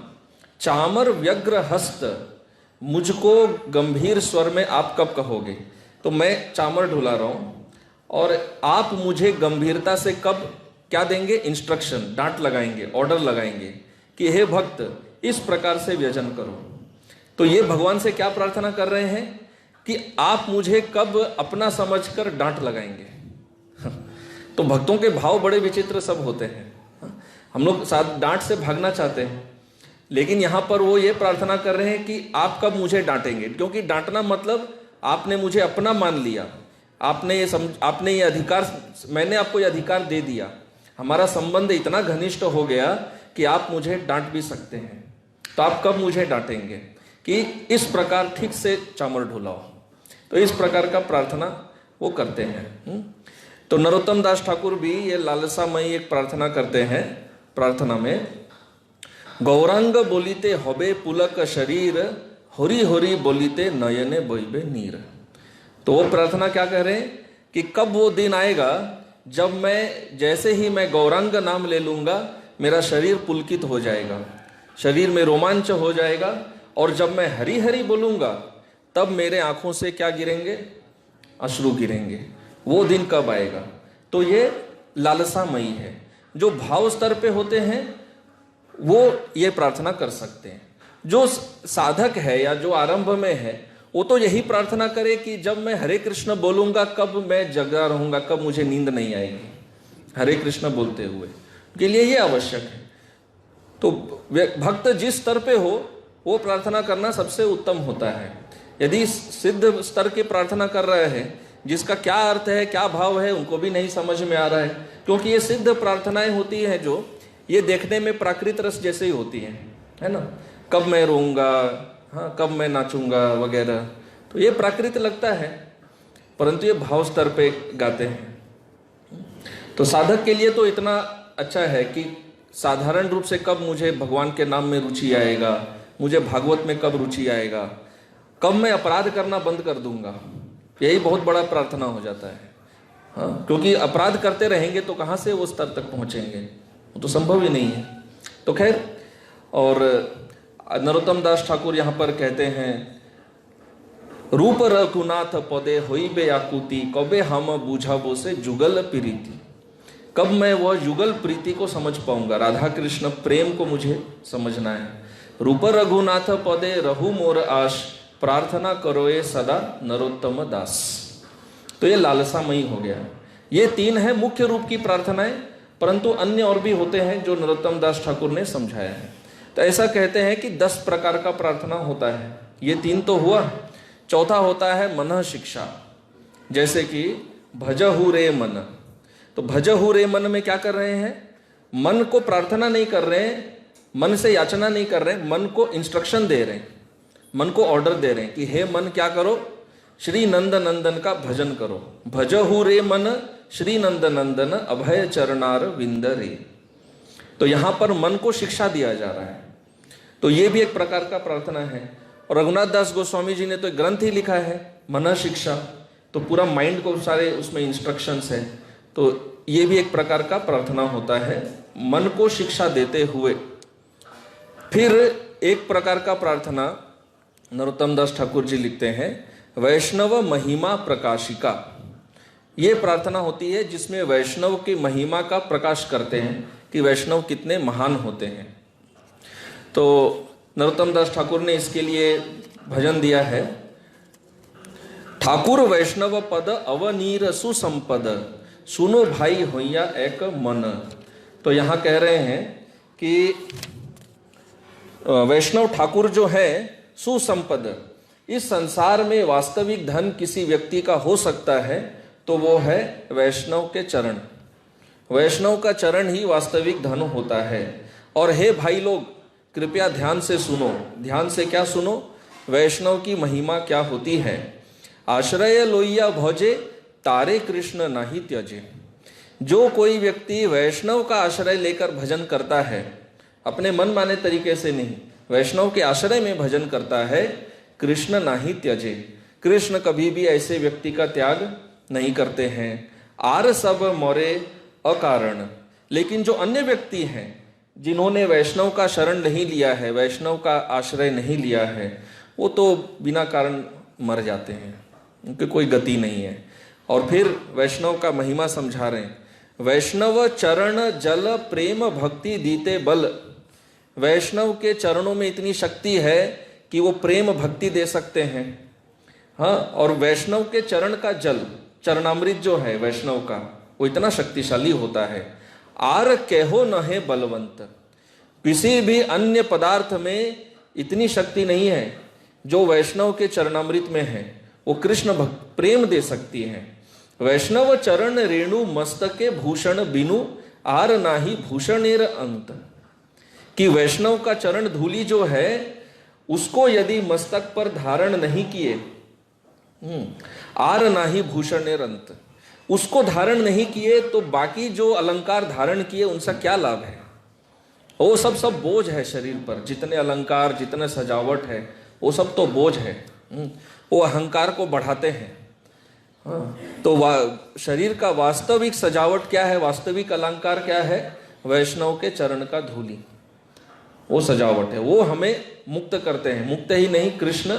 चामर व्यग्र हस्त मुझको गंभीर स्वर में आप कब कहोगे। तो मैं चामर ढुला रहा हूं और आप मुझे गंभीरता से कब क्या देंगे, इंस्ट्रक्शन, डांट लगाएंगे, ऑर्डर लगाएंगे कि हे भक्त इस प्रकार से व्यजन करो। तो ये भगवान से क्या प्रार्थना कर रहे हैं कि आप मुझे कब अपना समझकर डांट लगाएंगे। तो भक्तों के भाव बड़े विचित्र सब होते हैं। हम लोग साथ डांट से भागना चाहते हैं, लेकिन यहां पर वो ये प्रार्थना कर रहे हैं कि आप कब मुझे डांटेंगे, क्योंकि डांटना मतलब आपने मुझे अपना मान लिया, आपने ये अधिकार, मैंने आपको ये अधिकार दे दिया, हमारा संबंध इतना घनिष्ठ हो गया कि आप मुझे डांट भी सकते हैं। तो आप कब मुझे डांटेंगे कि इस प्रकार ठीक से चामर ढुलाओ। तो इस प्रकार का प्रार्थना वो करते हैं। तो नरोत्तम दास ठाकुर भी ये लालसामयी एक प्रार्थना करते हैं। प्रार्थना में गौरांग बोलिते हबे पुलक शरीर, होरी होरी बोलिते नयने बोइबे नीर। तो वो प्रार्थना क्या कह रहे हैं कि कब वो दिन आएगा जब मैं जैसे ही मैं गौरांग नाम ले लूंगा मेरा शरीर पुलकित हो जाएगा, शरीर में रोमांच हो जाएगा, और जब मैं हरी हरी बोलूंगा तब मेरे आंखों से क्या गिरेंगे, अश्रु गिरेंगे। वो दिन कब आएगा। तो ये लालसामयी है। जो भाव स्तर पे होते हैं वो ये प्रार्थना कर सकते हैं। जो साधक है या जो आरंभ में है वो तो यही प्रार्थना करे कि जब मैं हरे कृष्ण बोलूंगा कब मैं जगा रहूंगा, कब मुझे नींद नहीं आएगी हरे कृष्ण बोलते हुए, के लिए ये आवश्यक है। तो भक्त जिस स्तर पे हो वो प्रार्थना करना सबसे उत्तम होता है। यदि सिद्ध स्तर की प्रार्थना कर रहे हैं जिसका क्या अर्थ है, क्या भाव है, उनको भी नहीं समझ में आ रहा है, क्योंकि ये सिद्ध प्रार्थनाएं होती हैं जो ये देखने में प्राकृत रस जैसे ही होती हैं, है ना, कब मैं रोऊंगा, हाँ कब मैं नाचूंगा वगैरह, तो ये प्राकृत लगता है, परंतु ये भाव स्तर पे गाते हैं। तो साधक के लिए तो इतना अच्छा है कि साधारण रूप से कब मुझे भगवान के नाम में रुचि आएगा, मुझे भागवत में कब रुचि आएगा, कब मैं अपराध करना बंद कर दूंगा, यही बहुत बड़ा प्रार्थना हो जाता है। हाँ, क्योंकि अपराध करते रहेंगे तो कहाँ से वो स्तर तक पहुंचेंगे, वो तो संभव ही नहीं है। तो खैर, और नरोत्तम दास ठाकुर यहाँ पर कहते हैं, रूप रघुनाथ पदे होइबे आकुति, कबे हम बूझाबो से जुगल प्रीति। कब मैं वह युगल प्रीति को समझ पाऊंगा, राधा कृष्ण प्रेम को मुझे समझना है। रूप रघुनाथ पदे रहु मोर आश, प्रार्थना करोए सदा नरोत्तम दास। तो ये लालसामयी हो गया। ये तीन है मुख्य रूप की प्रार्थनाएं, परंतु अन्य और भी होते हैं जो नरोत्तम दास ठाकुर ने समझाया है। तो ऐसा कहते हैं कि 10 प्रकार का प्रार्थना होता है। ये 3 तो हुआ, चौथा होता है मन शिक्षा, जैसे कि भजहु रे मन। तो भजहु रे मन में क्या कर रहे हैं, मन को प्रार्थना नहीं कर रहे हैं, मन से याचना नहीं कर रहे हैं, मन को इंस्ट्रक्शन दे रहे हैं, मन को ऑर्डर दे रहे हैं कि हे मन क्या करो, श्री नंद नंदन का भजन करो। भजहु रे मन श्री नंद नंदन अभय चरणार विंद रे। तो यहां पर मन को शिक्षा दिया जा रहा है। तो ये भी एक प्रकार का प्रार्थना है। और रघुनाथ दास गोस्वामी जी ने तो एक ग्रंथ ही लिखा है मन शिक्षा, तो पूरा माइंड को सारे उसमें इंस्ट्रक्शंस है। तो ये भी एक प्रकार का प्रार्थना होता है, मन को शिक्षा देते हुए। फिर एक प्रकार का प्रार्थना नरोत्तम दास ठाकुर जी लिखते हैं, वैष्णव महिमा प्रकाशिका। ये प्रार्थना होती है जिसमें वैष्णव की महिमा का प्रकाश करते हैं कि वैष्णव कितने महान होते हैं। तो नरोत्तम दास ठाकुर ने इसके लिए भजन दिया है, ठाकुर वैष्णव पद अवनीर सुसंपद, सुनो भाई होइया एक मन। तो यहां कह रहे हैं कि वैष्णव ठाकुर जो है सुसंपद, इस संसार में वास्तविक धन किसी व्यक्ति का हो सकता है तो वो है वैष्णव के चरण। वैष्णव का चरण ही वास्तविक धन होता है। और हे भाई लोग, कृपया ध्यान से सुनो। ध्यान से क्या सुनो? वैष्णव की महिमा क्या होती है। आश्रय लोइया भोजे, तारे कृष्ण नाही त्यजे। जो कोई व्यक्ति वैष्णव का आश्रय लेकर भजन करता है, अपने मन माने तरीके से नहीं, वैष्णव के आश्रय में भजन करता है, कृष्ण नाही त्यजे, कृष्ण कभी भी ऐसे व्यक्ति का त्याग नहीं करते हैं। आर सब मोरे अकारण। लेकिन जो अन्य व्यक्ति हैं जिन्होंने वैष्णव का शरण नहीं लिया है, वैष्णव का आश्रय नहीं लिया है, वो तो बिना कारण मर जाते हैं, उनकी कोई गति नहीं है। और फिर वैष्णव का महिमा समझा रहे हैं, वैष्णव चरण जल प्रेम भक्ति दीते बल। वैष्णव के चरणों में इतनी शक्ति है कि वो प्रेम भक्ति दे सकते हैं। हाँ, और वैष्णव के चरण का जल, चरणामृत जो है वैष्णव का, वो इतना शक्तिशाली होता है। आर कहो न है बलवंत। किसी भी अन्य पदार्थ में इतनी शक्ति नहीं है जो वैष्णव के चरणामृत में है। वो कृष्ण भक्त प्रेम दे सकती है। वैष्णव चरण रेणु मस्तके भूषण बिनु, आर नाही भूषणेर अंत। कि वैष्णव का चरण धूली जो है, उसको यदि मस्तक पर धारण नहीं किए, आर नाही भूषणेर अंत, उसको धारण नहीं किए तो बाकी जो अलंकार धारण किए उनसा क्या लाभ है। वो सब बोझ है शरीर पर। जितने अलंकार, जितने सजावट है, वो सब तो बोझ है। वो अहंकार को बढ़ाते हैं। तो शरीर का वास्तविक सजावट क्या है, वास्तविक अलंकार क्या है? वैष्णव के चरण का धूली, वो सजावट है। वो हमें मुक्त करते हैं। मुक्त ही नहीं, कृष्ण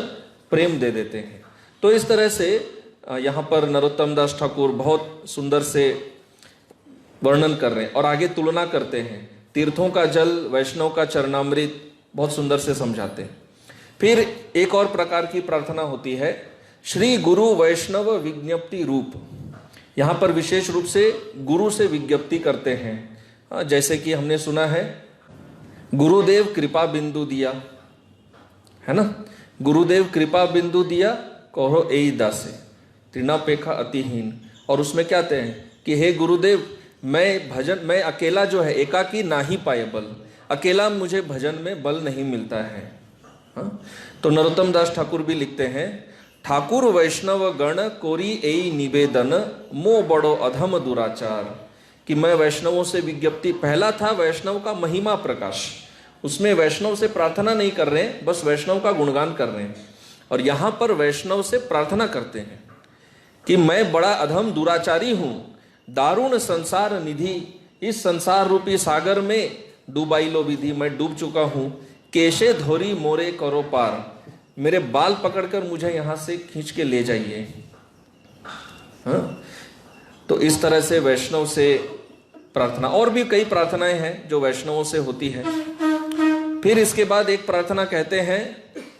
प्रेम दे देते हैं। तो इस तरह से यहाँ पर नरोत्तम दास ठाकुर बहुत सुंदर से वर्णन कर रहे हैं और आगे तुलना करते हैं। तीर्थों का जल, वैष्णव का चरणामृत बहुत सुंदर से समझाते हैं। फिर एक और प्रकार की प्रार्थना होती है, श्री गुरु वैष्णव विज्ञप्ति रूप। यहाँ पर विशेष रूप से गुरु से विज्ञप्ति करते हैं। जैसे कि हमने सुना है, गुरुदेव कृपा बिंदु दिया, है ना। गुरुदेव कृपा बिंदु दिया, कहो एई दासे, तृणापेखा अतिहीन। और उसमें क्या कहते हैं कि हे गुरुदेव, मैं अकेला जो है, एकाकी ना ही पाए बल, अकेला मुझे भजन में बल नहीं मिलता है। हाँ? तो नरोत्तम दास ठाकुर भी लिखते हैं, ठाकुर वैष्णव गण कोरी एई निवेदन, मो बड़ो अधम दुराचार। कि मैं वैष्णवों से विज्ञप्ति, पहला था वैष्णव का महिमा प्रकाश, उसमें वैष्णव से प्रार्थना नहीं कर रहे हैं, बस वैष्णव का गुणगान कर रहे हैं। और यहाँ पर वैष्णव से प्रार्थना करते हैं कि मैं बड़ा अधम दुराचारी हूँ, दारुण संसार निधि, इस संसार रूपी सागर में डूबाई लो विधि, मैं डूब चुका हूँ। केशे धोरी मोरे करो पार, मेरे बाल पकड़कर मुझे यहाँ से खींच के ले जाइए। हाँ? तो इस तरह से वैष्णव से प्रार्थना। और भी कई प्रार्थनाएं हैं जो वैष्णवों से होती है। फिर इसके बाद एक प्रार्थना कहते हैं,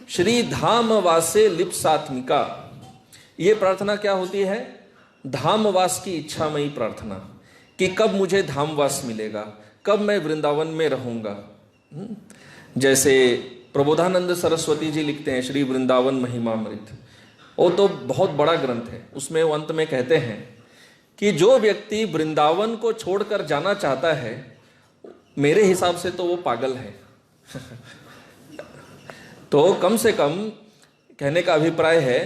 श्री धाम वासे लिप्सात्मिका। ये प्रार्थना क्या होती है? धामवास की इच्छामयी प्रार्थना, कि कब मुझे धामवास मिलेगा, कब मैं वृंदावन में रहूंगा। जैसे प्रबोधानंद सरस्वती जी लिखते हैं श्री वृंदावन महिमामृत, वो तो बहुत बड़ा ग्रंथ है। उसमें वो अंत में कहते हैं कि जो व्यक्ति वृंदावन को छोड़कर जाना चाहता है, मेरे हिसाब से तो वो पागल है। तो कम से कम कहने का अभिप्राय है,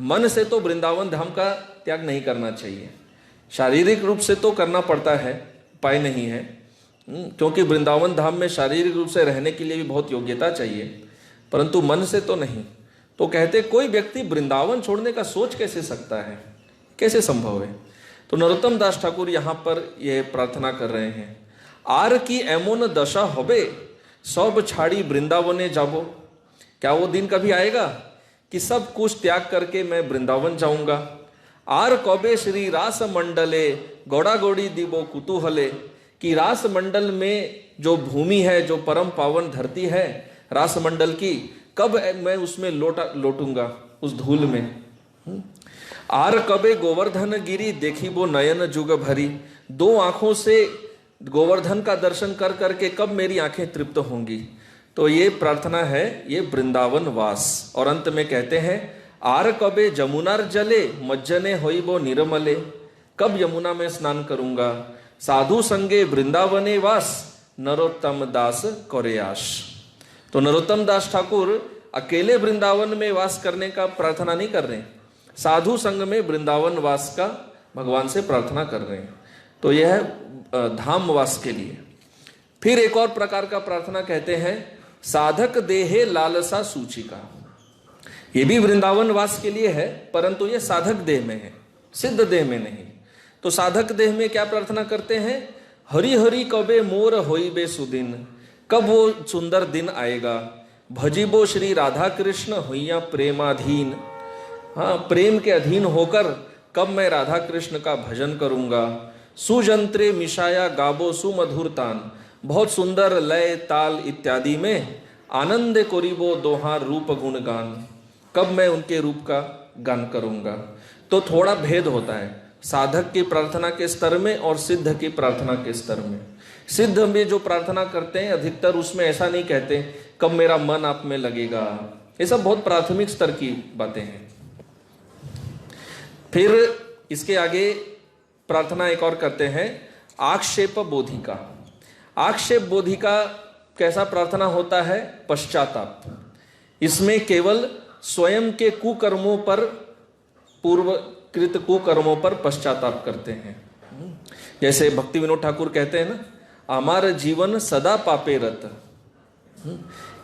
मन से तो वृंदावन धाम का त्याग नहीं करना चाहिए। शारीरिक रूप से तो करना पड़ता है, उपाय नहीं है, क्योंकि वृंदावन धाम में शारीरिक रूप से रहने के लिए भी बहुत योग्यता चाहिए, परंतु मन से तो नहीं। तो कहते कोई व्यक्ति वृंदावन छोड़ने का सोच कैसे सकता है, कैसे संभव है। तो नरोत्तम दास ठाकुर यहाँ पर यह प्रार्थना कर रहे हैं, आर की एमोन दशा होबे, सब छाड़ी वृंदावने जाबो। क्या वो दिन कभी आएगा कि सब कुछ त्याग करके मैं वृंदावन जाऊंगा। आर कौबे श्री रास मंडले गौड़ा गौड़ी दिबो कुतूहले, कि रास मंडल में जो भूमि है, जो परम पावन धरती है रास मंडल की, कब मैं उसमें लौटूंगा उस धूल में। आर कबे गोवर्धन गिरी देखी वो नयन जुग भरी, दो आंखों से गोवर्धन का दर्शन कर करके कब मेरी आंखें तृप्त होंगी। तो ये प्रार्थना है, ये वृंदावन वास। और अंत में कहते हैं आर कबे जमुनार जले मज्जने होई वो निर्मले, कब यमुना में स्नान करूंगा। साधु संगे वृंदावने वास नरोत्तम दास करे आश। तो नरोत्तम दास ठाकुर अकेले वृंदावन में वास करने का प्रार्थना नहीं कर रहे, साधु संग में वृंदावन वास का भगवान से प्रार्थना कर रहे हैं। तो यह है धाम वास के लिए। फिर एक और प्रकार का प्रार्थना कहते हैं साधक देहे लालसा सूचिका। ये भी वृंदावन वास के लिए है, परंतु ये साधक देह में है, सिद्ध देह में नहीं। तो साधक देह में क्या प्रार्थना करते हैं, हरि हरि कबे मोर होई बे सुदिन, कब वो सुंदर दिन आएगा। भजिबो श्री राधा कृष्ण हुइया प्रेमाधीन, हाँ प्रेम के अधीन होकर कब मैं राधा कृष्ण का भजन करूंगा। सुजंत्रे मिशाया गाबो सुमधुरतान, बहुत सुंदर लय ताल इत्यादि में आनंद कोरिबो दोहा रूप गुणगान, कब मैं उनके रूप का गान करूंगा। तो थोड़ा भेद होता है साधक की प्रार्थना के स्तर में और सिद्ध की प्रार्थना के स्तर में। सिद्ध में जो प्रार्थना करते हैं अधिकतर उसमें ऐसा नहीं कहते कब मेरा मन आप में लगेगा, ये सब बहुत प्राथमिक स्तर की बातें हैं। फिर इसके आगे प्रार्थना एक और करते हैं आक्षेप बोधिका। आक्षेप बोधिका कैसा प्रार्थना होता है, पश्चाताप। इसमें केवल स्वयं के कुकर्मों पर, पूर्वकृत कुकर्मों पर पश्चाताप करते हैं। जैसे भक्ति विनोद ठाकुर कहते हैं ना, हमारा जीवन सदा पापे रत,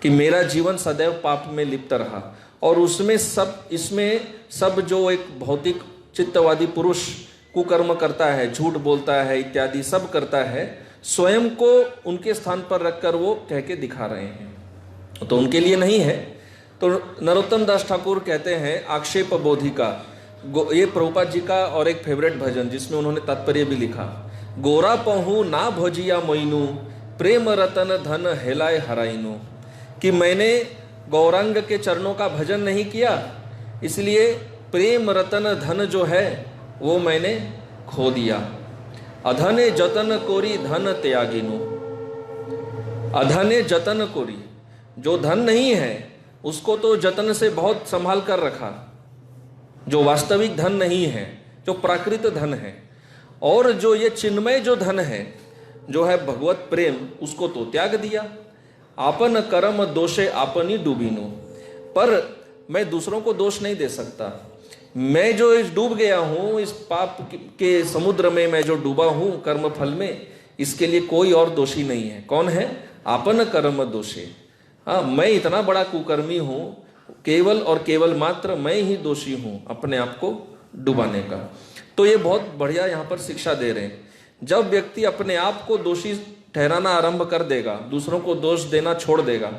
कि मेरा जीवन सदैव पाप में लिप्त रहा। और उसमें सब, इसमें सब जो एक भौतिक चित्तवादी पुरुष कुकर्म करता है, झूठ बोलता है इत्यादि सब करता है, स्वयं को उनके स्थान पर रखकर वो कह के दिखा रहे हैं, तो उनके लिए नहीं है। तो नरोत्तम दास ठाकुर कहते हैं आक्षेप बोधिका। ये प्रभुपाद जी का और एक फेवरेट भजन जिसमें उन्होंने तात्पर्य भी लिखा, गोरा पहू ना भजिया मोइनू प्रेम रतन धन हेलाए हराइनू, कि मैंने गौरांग के चरणों का भजन नहीं किया, इसलिए प्रेम रतन धन जो है वो मैंने खो दिया। अधने जतन कोरी धन त्यागिनु, अधने जतन कोरी, जो धन नहीं है उसको तो जतन से बहुत संभाल कर रखा, जो वास्तविक धन नहीं है, जो प्राकृत धन है। और जो ये चिन्मय जो धन है, जो है भगवत प्रेम, उसको तो त्याग दिया। आपन कर्म दोषे आपनी डूबीनु, पर मैं दूसरों को दोष नहीं दे सकता। मैं जो इस डूब गया हूं, इस पाप के समुद्र में मैं जो डूबा हूं कर्म फल में, इसके लिए कोई और दोषी नहीं है। कौन है, आपन कर्म दोषे। हाँ, मैं इतना बड़ा कुकर्मी हूं, केवल और केवल मात्र मैं ही दोषी हूं अपने आप को डुबाने का। तो ये बहुत बढ़िया यहाँ पर शिक्षा दे रहे हैं। जब व्यक्ति अपने आप को दोषी ठहराना आरंभ कर देगा, दूसरों को दोष देना छोड़ देगा,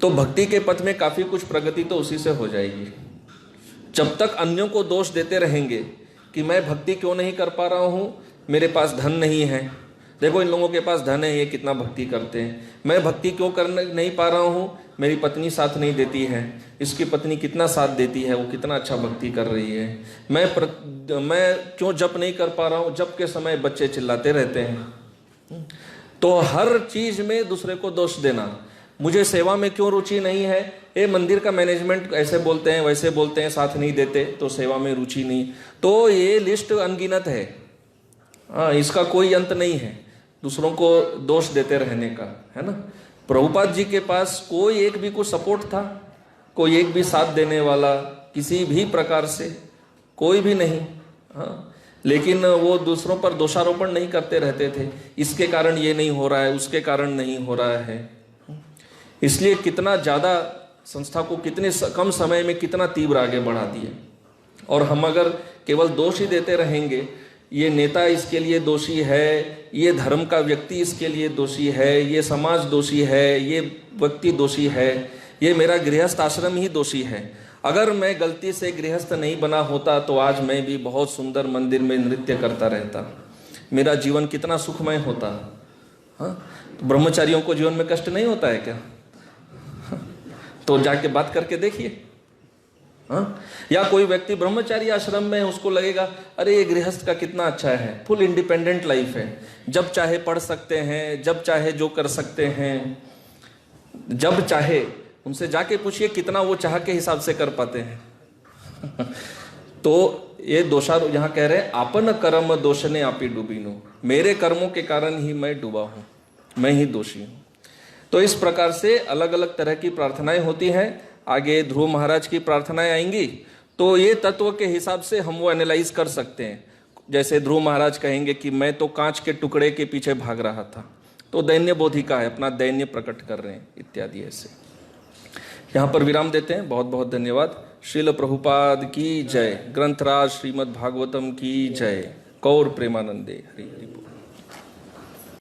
तो भक्ति के पथ में काफी कुछ प्रगति तो उसी से हो जाएगी। जब तक अन्यों को दोष देते रहेंगे कि मैं भक्ति क्यों नहीं कर पा रहा हूं, मेरे पास धन नहीं है, देखो इन लोगों के पास धन है, ये कितना भक्ति करते हैं, मैं भक्ति क्यों कर नहीं पा रहा हूं, मेरी पत्नी साथ नहीं देती है, इसकी पत्नी कितना साथ देती है, वो कितना अच्छा भक्ति कर रही है, मैं क्यों जप नहीं कर पा रहा हूं, जप के समय बच्चे चिल्लाते रहते हैं। तो हर चीज में दूसरे को दोष देना, मुझे सेवा में क्यों रुचि नहीं है, ये मंदिर का मैनेजमेंट ऐसे बोलते हैं वैसे बोलते हैं, साथ नहीं देते, तो सेवा में रुचि नहीं। तो ये लिस्ट अनगिनत है, हाँ, इसका कोई अंत नहीं है दूसरों को दोष देते रहने का, है ना। प्रभुपाद जी के पास कोई एक भी कुछ सपोर्ट था, कोई एक भी साथ देने वाला किसी भी प्रकार से कोई भी नहीं, हाँ, लेकिन वो दूसरों पर दोषारोपण नहीं करते रहते थे, इसके कारण ये नहीं हो रहा है, उसके कारण नहीं हो रहा है। इसलिए कितना ज़्यादा संस्था को कितने कम समय में कितना तीव्र आगे बढ़ा दिए। और हम अगर केवल दोष ही देते रहेंगे, ये नेता इसके लिए दोषी है, ये धर्म का व्यक्ति इसके लिए दोषी है, ये समाज दोषी है, ये व्यक्ति दोषी है, ये मेरा गृहस्थ आश्रम ही दोषी है। अगर मैं गलती से गृहस्थ नहीं बना होता तो आज मैं भी बहुत सुंदर मंदिर में नृत्य करता रहता, मेरा जीवन कितना सुखमय होता। हाँ, तो ब्रह्मचारियों को जीवन में कष्ट नहीं होता है क्या? तो जाके बात करके देखिए। हाँ, या कोई व्यक्ति ब्रह्मचारी आश्रम में है, उसको लगेगा अरे ये गृहस्थ का कितना अच्छा है, फुल इंडिपेंडेंट लाइफ है, जब चाहे पढ़ सकते हैं, जब चाहे जो कर सकते हैं, जब चाहे। उनसे जाके पूछिए कितना वो चाह के हिसाब से कर पाते हैं। तो ये दोषारोप यहाँ कह रहे हैं, आपन कर्म दोषने आपी डूबीनो, मेरे कर्मों के कारण ही मैं डूबा हूं, मैं ही दोषी हूं। तो इस प्रकार से अलग अलग तरह की प्रार्थनाएं होती हैं। आगे ध्रुव महाराज की प्रार्थनाएं आएंगी, तो ये तत्व के हिसाब से हम वो एनालाइज कर सकते हैं। जैसे ध्रुव महाराज कहेंगे कि मैं तो कांच के टुकड़े के पीछे भाग रहा था, तो दैन्य बोधिका है, अपना दैन्य प्रकट कर रहे हैं इत्यादि। ऐसे यहाँ पर विराम देते हैं। बहुत बहुत धन्यवाद। श्रील प्रभुपाद की जय। ग्रंथराज श्रीमद् भागवतम की जय। गौर प्रेमानंदे। हरि हरि बोल।